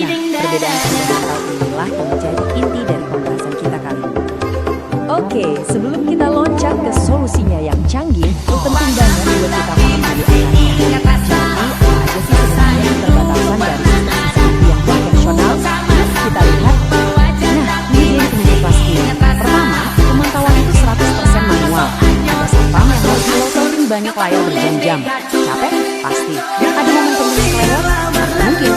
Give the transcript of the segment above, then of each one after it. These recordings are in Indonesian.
perbedaan fundamental inilah yang menjadi inti dari pembahasan kita kali ini. Oke, sebelum kita loncat ke solusinya yang canggih, penting banget buat kita paham dulu akarnya. Jadi, apa aja sih sebenarnya keterbatasan dari sistem yang konvensional? Kita lihat. Nah, ini dia yang pasti. Pertama, pemantauan itu 100% manual. Ada satpam yang harus melototin banyak layar berjam-jam. Capek? Pasti. Ada momen penting lewat? Mungkin.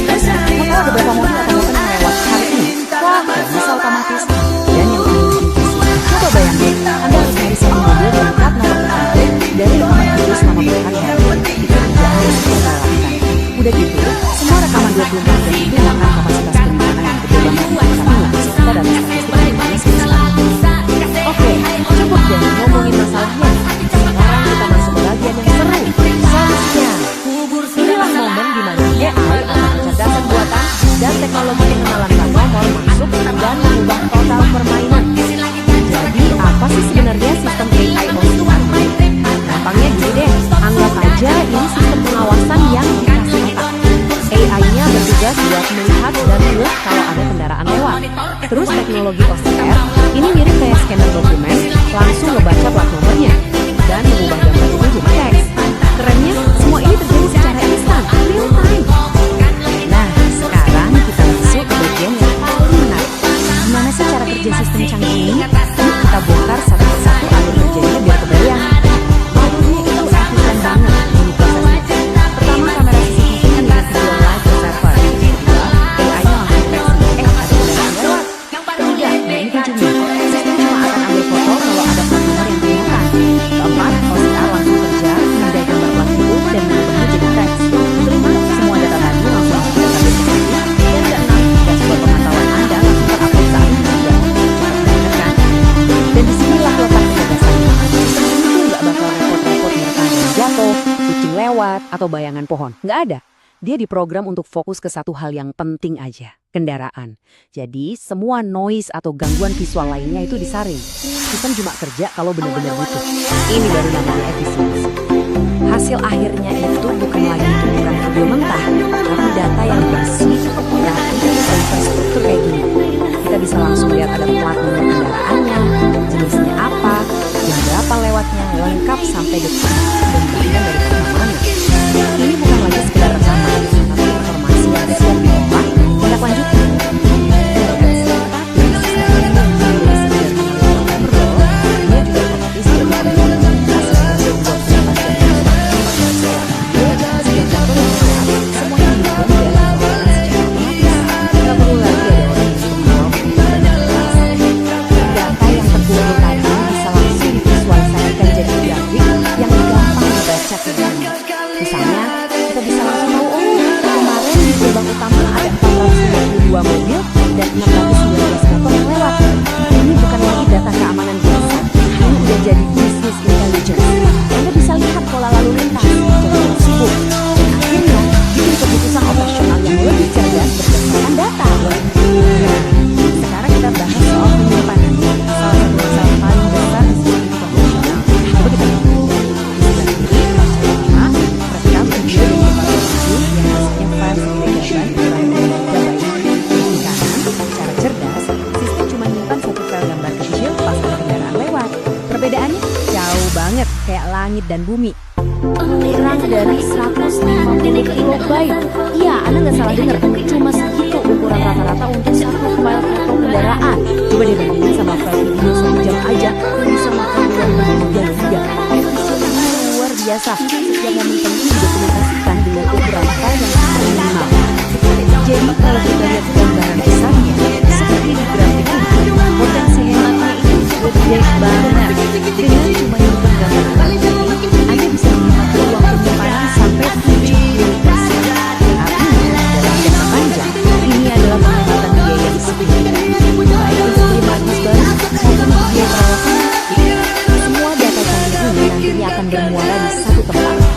Terus, mau tahu ada berapa mobil atau motor yang lewat hari ini? Wah, bisa otomatis. Dan yang paling penting, coba bayangin, Anda harus nyari satu mobil yang plat nomor tertentu dari rekaman video selama berhari-hari. Itu tidak harus kita lakukan. Udah gitu, semua rekaman 24 jam itu makan kapasitas penyimpanan yang gede banget. Tapi nggak bisa kita dalam statistik bagaimana sih sekarang. Oke, cukup deh ngomongin masalahnya. Sekarang kita masuk ke bagian yang seru. Solusinya. Inilah momen di mana AI atau kecerdasan buatan dan teknologi pengenalan plat nomor masuk dan mengubah total permainan. Jadi apa sih sebenarnya sistem AI OCR? Gampangnya gini deh, anggap aja ini sistem pengawasan yang dikasih otak. AI-nya bertugas buat melihat dan melihat kalau ada kendaraan lewat. Terus teknologi OCR ini mirip kayak scanner dokumen, langsung ngebaca plat nomornya dan mengubah gambar itu jadi teks. Kerennya, semua ini terjadi secara instan, real time. Nah, sekarang kita masuk ke bagian yang paling menarik. Gimana sih cara kerja sistem canggih ini? Yuk kita bongkar satu persatu alur kerjanya biar kebayang. Alurnya itu efisien banget ini prosesnya. Pertama, kamera CCTV dengan video live ke server. Kedua, AI-nya langsung deteksi, ada kendaraan lewat. Ketiga, ini kuncinya. Sistem cuma akan ambil foto kalau ada plat nomor yang kelihatan. Keempat, OCR langsung kerja, memindai gambar plat itu dan mengubahnya jadi teks. Kelima, semua data tadi langsung masuk ke database canggih. Dan keenam, dashboard pemantauan Anda langsung terupload saat ini juga. Cepat banget kan? Dan disinilah letak kecerdasannya. Sistem ini tuh nggak bakal repot-repot merekam yang jatuh, kucing lewat, atau bayangan pohon. Nggak ada. Dia diprogram untuk fokus ke satu hal yang penting aja, kendaraan. Jadi, semua noise atau gangguan visual lainnya itu disaring. Sistem cuma kerja kalau benar-benar butuh. Ini baru namanya efisiensi. Hasil akhirnya itu bukan lagi tumpukan video mentah, tapi data yang bersih, rapi, dan terstruktur kayak gini. Kita bisa langsung lihat ada plat nomor kendaraannya, jenisnya apa, jam berapa lewatnya, lengkap sampai detik, dan buktikan dari rekamannya. Ini bukan lagi sekedar rekaman, tapi informasi yang siap diolah, tindak lanjutnya. Misalnya, kita bisa langsung tahu, kemarin di gerbang utama ada 452 mobil dan 619 motor yang lewat. Ini bukan lagi data keamanan biasa, ini udah jadi business intelligence. Anda bisa lihat pola lalu lintas, jadwal sibuk, dan akhirnya bikin keputusan operasional yang lebih cerdas berdasarkan data. Nah, sekarang kita bahas soal penyimpanan, salah satu masalah paling besar di sistem konvensional. Coba kita lihat. Perbedaannya jauh banget, kayak langit dan bumi. Kurang dari 150 kilobyte. Iya, Anda nggak salah dengar, cuma segitu ukuran rata-rata untuk satu file foto kendaraan. Coba dibandingin sama file video 1 jam aja yang bisa makan 2 giga. Efisiensinya luar biasa. Setiap momen penting didokumentasikan dengan ukuran file yang minimal. Jadi kalau kita lihat gambaran besarnya, seperti di grafik ini, potensi hematnya itu gede banget. Dengan cuma nyimpen gambar ini, Anda bisa menghemat ruang penyimpanan sampai 70%. Artinya, dalam jangka panjang, ini adalah penghematan biaya yang signifikan. Baik untuk primadis baru maupun biaya perawatan. Semua data canggih ini nantinya akan bermuara di satu tempat.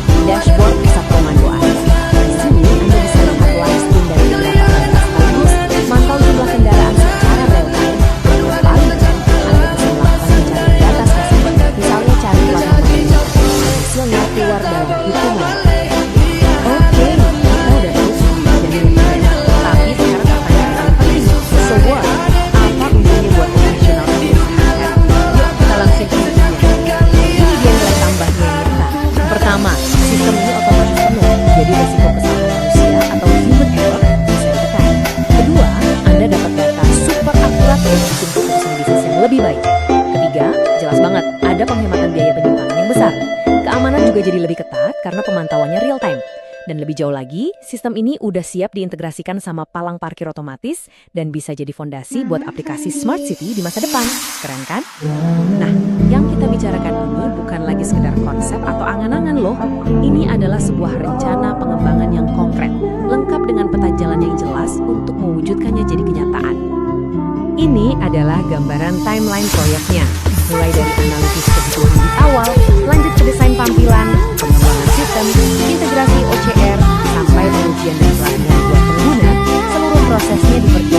jadi lebih ketat karena pemantauannya real time. Dan lebih jauh lagi, sistem ini udah siap diintegrasikan sama palang parkir otomatis dan bisa jadi fondasi buat aplikasi Smart City di masa depan. Keren kan? Nah, yang kita bicarakan ini bukan lagi sekedar konsep atau angan-angan loh. Ini adalah sebuah rencana pengembangan yang konkret, lengkap dengan peta jalan yang jelas untuk mewujudkannya jadi kenyataan. Ini adalah gambaran timeline proyeknya, mulai dari analisis kebutuhan di awal, lanjut ke desain tampilan, pengembangan sistem, integrasi OCR, sampai pengujian dan pelatihan buat pengguna. Seluruh prosesnya diperkirakan